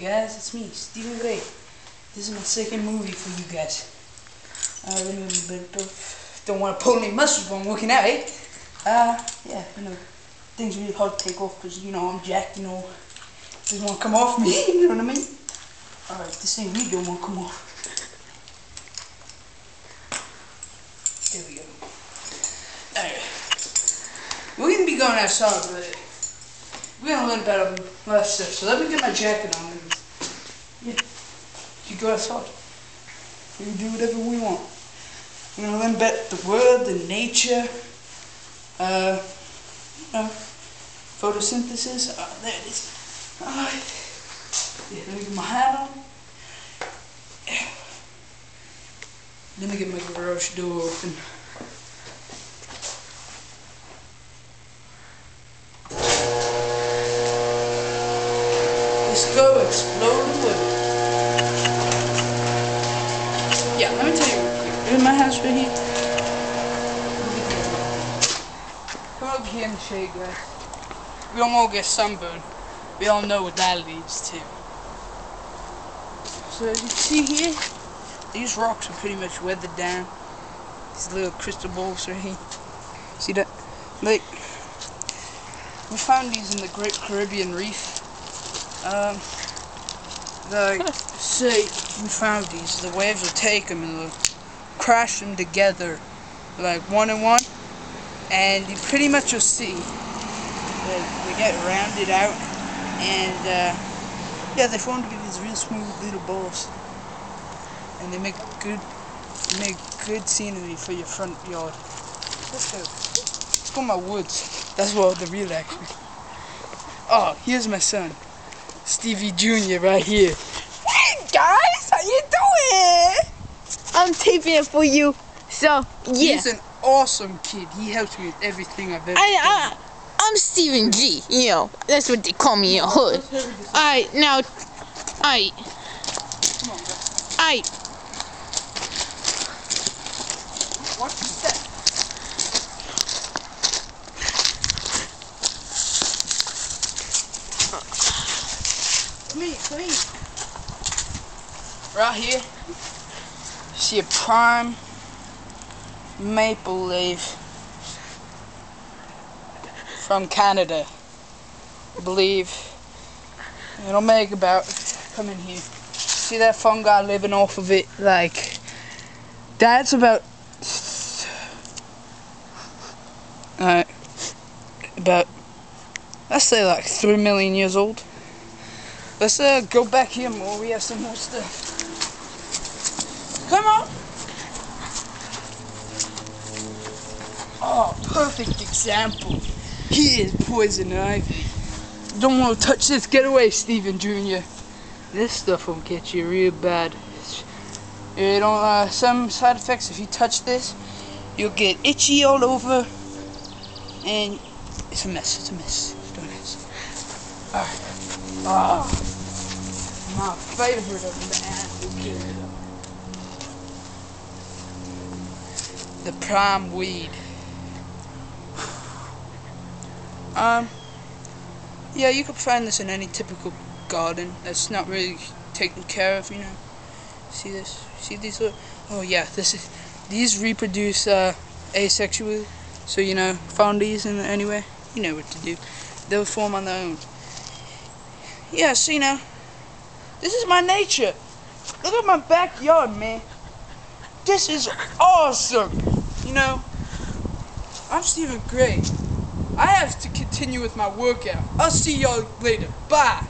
guys, it's me, Mr.Gray. This is my second movie for you guys. Don't want to pull any muscles while I'm working out, eh? Yeah, things are really hard to take off because, I'm jacked, doesn't want to come off me, you know what I mean? Alright, this thing really don't want to come off. There we go. Alright. We're going to be going outside, but we're going to learn about a lot of stuff. So let me get my jacket on and, yeah, you go outside. We can do whatever we want. We're going to learn about the world, the nature, photosynthesis. There it is. Yeah, let me get my hat on. Let me get my garage door open. Let's go explore the world. Yeah, let me tell you real quick. Here's my house right here. Come over here in the shade, guys. We don't all get sunburned. We all know what that leads to. So as you can see here, these rocks are pretty much weathered down. These little crystal balls right here. See that? Like, we found these in the Great Caribbean Reef. Say we found these, the waves will take them and they'll crash them together like one and one, and you pretty much will see that they get rounded out, and yeah, they form to be these real smooth little balls, and they make good scenery for your front yard. Let's go in my woods. That's what the real action. Oh, here's my son, Stevie Jr. right here. Hey guys, how you doing? I'm taping it for you. So yeah. He's an awesome kid. He helps me with everything I've ever done. I'm Stephen G. That's what they call me in the hood. Alright, now, alright. Come on, guys. Alright. Watch your step. Come here. Right here, you see a prime maple leaf from Canada. I believe it'll make about, come in here, see that fungi living off of it, like, that's about, let's say like 3 million years old. Let's go back here more. We have some more stuff. Come on. Oh, perfect example. Here's poison ivy. Don't want to touch this. Get away, Stephen Jr. This stuff will get you real bad. You don't. Some side effects if you touch this, you'll get itchy all over, and it's a mess. It's a mess. Don't mess. All right. Oh. My favorite of man, the prime weed. Yeah, you could find this in any typical garden that's not really taken care of, See this? See these little? Oh yeah, these reproduce asexually. So found these in anywhere, you know what to do. They'll form on their own. Yeah, see now. This is my nature. Look at my backyard, man. This is awesome. I'm Stephen Gray. I have to continue with my workout. I'll see y'all later. Bye.